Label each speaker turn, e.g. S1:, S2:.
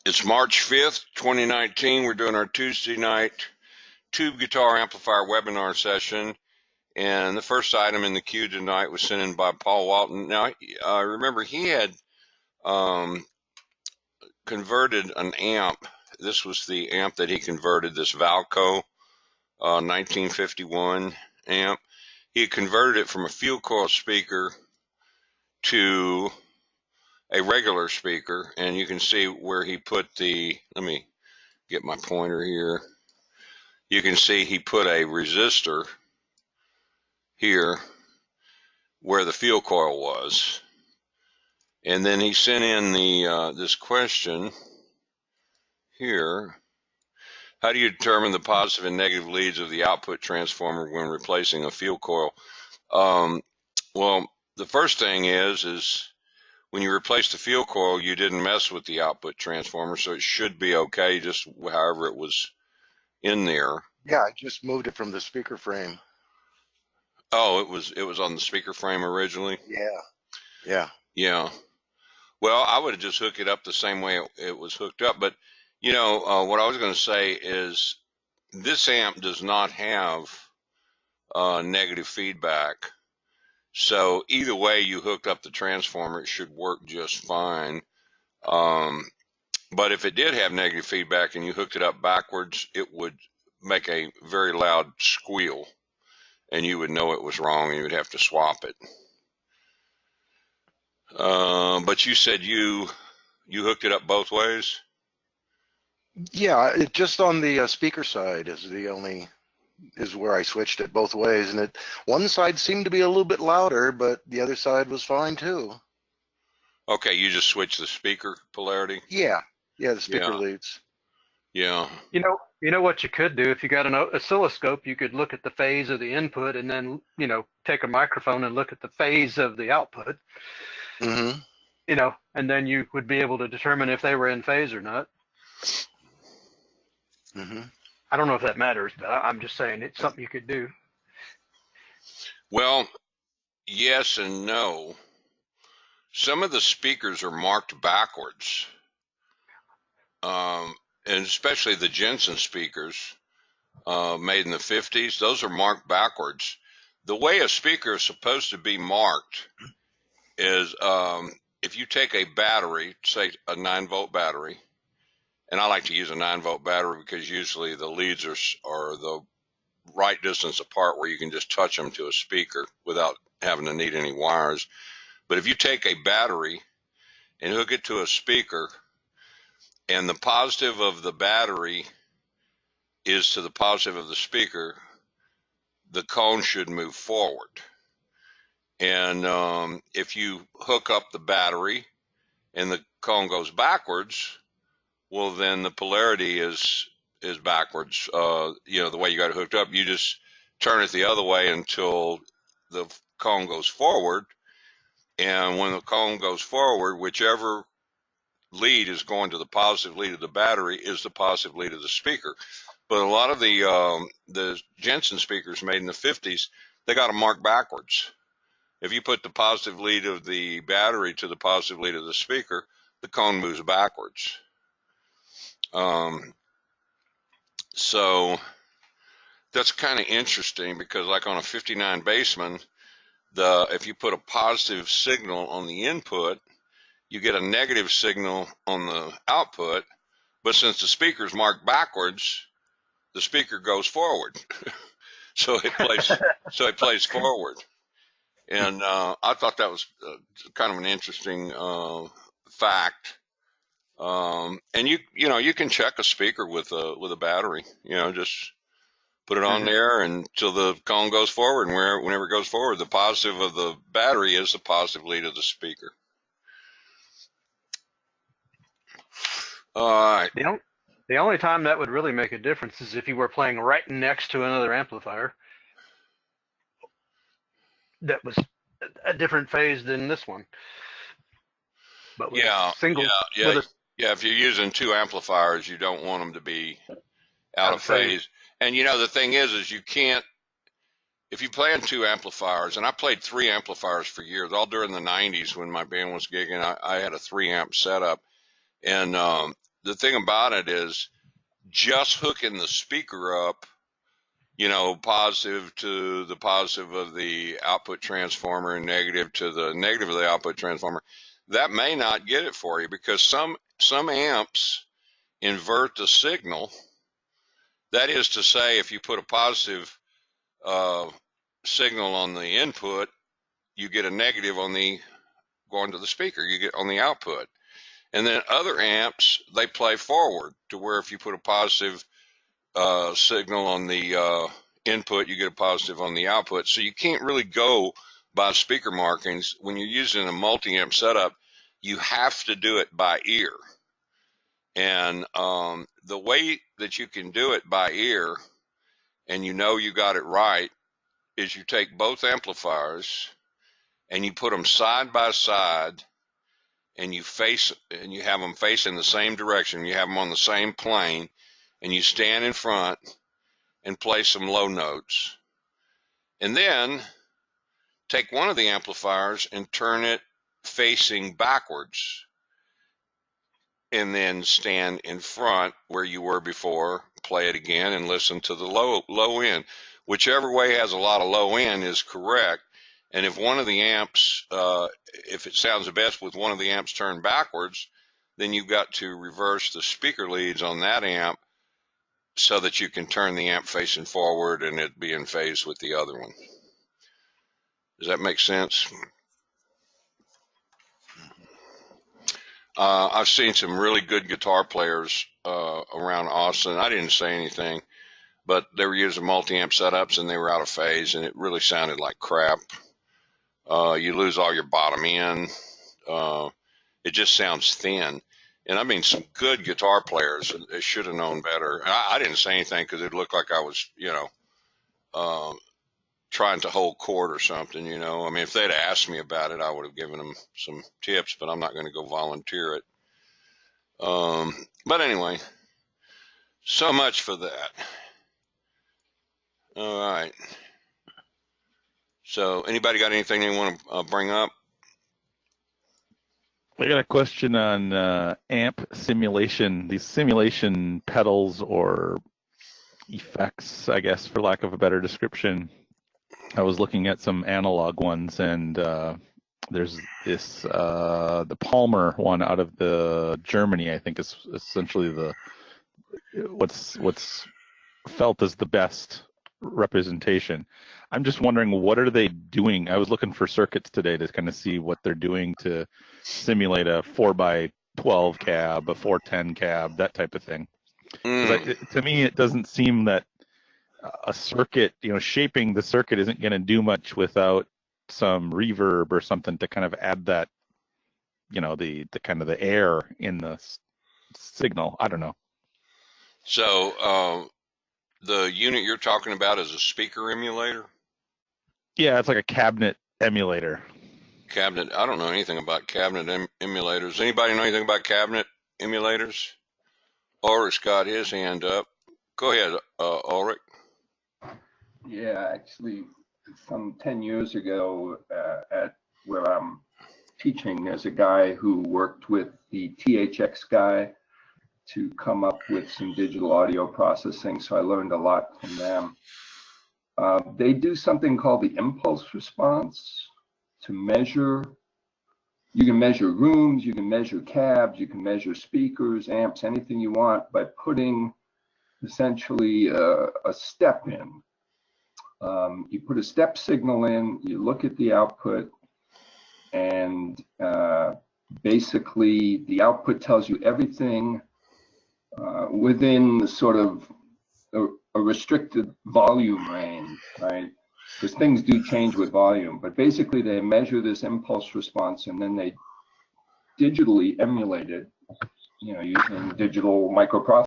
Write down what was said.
S1: It's March 5th, 2019. We're doing our Tuesday night tube guitar amplifier webinar session. And the first item in the queue tonight was sent in by Paul Walton. Now, remember, he had converted an amp. This was the amp that he converted, this Valco 1951 amp. He had converted it from a field coil speaker to a regular speaker, and you can see where he put the, let me get my pointer here. You can see he put a resistor here where the field coil was. And then he sent in the this question here. How do you determine the positive and negative leads of the output transformer when replacing a field coil? Well, the first thing is when you replace the field coil, you didn't mess with the output transformer, so it should be okay, just however it was in there.
S2: Yeah, I just moved it from the speaker frame.
S1: Oh, it was on the speaker frame originally?
S2: Yeah.
S1: Well, I would have just hooked it up the same way it was hooked up. But, you know, what I was going to say is this amp does not have negative feedback. So either way you hooked up the transformer, it should work just fine. But if it did have negative feedback and you hooked it up backwards, it would make a very loud squeal, and you would know it was wrong and you would have to swap it. But you said you hooked it up both ways?
S2: Yeah, it just on the speaker side is where I switched it both ways, and one side seemed to be a little bit louder, but the other side was fine too.
S1: Okay, you just switched the speaker polarity?
S2: Yeah, the speaker leads.
S1: Yeah.
S3: You know what you could do if you got an oscilloscope, you could look at the phase of the input and then, take a microphone and look at the phase of the output.
S2: Mm-hmm.
S3: And then you would be able to determine if they were in phase or not.
S2: Mm-hmm.
S3: I don't know if that matters, but I'm just saying it's something you could do.
S1: Well, yes and no. Some of the speakers are marked backwards, and especially the Jensen speakers made in the 50s, those are marked backwards. The way a speaker is supposed to be marked is if you take a battery, say a 9-volt battery, and I like to use a 9-volt battery because usually the leads are the right distance apart where you can just touch them to a speaker without having to need any wires. But if you take a battery and hook it to a speaker, and the positive of the battery is to the positive of the speaker, the cone should move forward. And if you hook up the battery and the cone goes backwards, well, then the polarity is backwards. The way you got it hooked up, you just turn it the other way until the cone goes forward. And when the cone goes forward, whichever lead is going to the positive lead of the battery is the positive lead of the speaker. But a lot of the Jensen speakers made in the 50s, they got them marked backwards. If you put the positive lead of the battery to the positive lead of the speaker, the cone moves backwards. So that's kind of interesting because, like on a 59 Bassman, if you put a positive signal on the input, you get a negative signal on the output. But since the speaker's marked backwards, the speaker goes forward. so it plays forward. And I thought that was kind of an interesting fact. And you can check a speaker with a battery. Just put it on there until the cone goes forward, and whenever it goes forward, the positive of the battery is the positive lead of the speaker. All right.
S3: The only time that would really make a difference is if you were playing right next to another amplifier that was a different phase than this one. But with
S1: if you're using two amplifiers, you don't want them to be out of phase. And the thing is you can't, if you play on two amplifiers, and I played 3 amplifiers for years, all during the 90s when my band was gigging, I had a 3-amp setup. And the thing about it is just hooking the speaker up, you know, positive to the positive of the output transformer and negative to the negative of the output transformer, that may not get it for you, because some amps invert the signal. That is to say, if you put a positive signal on the input, you get a negative on the going to the speaker, you get on the output. And then other amps, they play forward to where if you put a positive signal on the input, you get a positive on the output. So you can't really go by speaker markings. When you're using a multi-amp setup, you have to do it by ear. And the way that you can do it by ear, and you know you got it right, is you take both amplifiers and you put them side by side, and you have them facing the same direction. You have them on the same plane, and you stand in front and play some low notes. And then take one of the amplifiers and turn it facing backwards, and then stand in front where you were before, play it again, and listen to the low end. Whichever way has a lot of low end is correct. And if one of the amps, if it sounds the best with one of the amps turned backwards, then you've got to reverse the speaker leads on that amp so that you can turn the amp facing forward and it be in phase with the other one. Does that make sense? I've seen some really good guitar players around Austin. I didn't say anything, but they were using multi-amp setups and they were out of phase, and it really sounded like crap. You lose all your bottom end. It just sounds thin. And I mean, some good guitar players, they should have known better. I didn't say anything because it looked like I was, you know, trying to hold court or something, you know. I mean, if they'd asked me about it, I would have given them some tips, but I'm not going to go volunteer it. But anyway, so much for that. All right. So anybody got anything they want to bring up?
S4: I got a question on amp simulation. These simulation pedals or effects, I guess, for lack of a better description. I was looking at some analog ones, and there's this the Palmer one out of the Germany. I think is essentially the what's felt as the best representation. I'm just wondering, what are they doing? I was looking for circuits today to kind of see what they're doing to simulate a 4x12 cab, a 410 cab, that type of thing. To me, it doesn't seem that a circuit, you know, shaping the circuit isn't going to do much without some reverb or something to kind of add that, you know, the kind of the air in the signal. I don't know.
S1: So the unit you're talking about is a speaker emulator?
S4: Yeah, it's like a cabinet emulator.
S1: Cabinet. I don't know anything about cabinet emulators. Anybody know anything about cabinet emulators? Ulrich's got his hand up. Go ahead, Ulrich.
S5: Yeah, actually, some 10 years ago at where I'm teaching, there's a guy who worked with the THX guy to come up with some digital audio processing. So I learned a lot from them. They do something called the impulse response to measure. You can measure rooms, you can measure cabs, you can measure speakers, amps, anything you want by putting essentially a step in. You put a step signal in, you look at the output, and basically the output tells you everything within the sort of a restricted volume range, right? Because things do change with volume, but basically they measure this impulse response and then they digitally emulate it, you know, using digital microprocessors.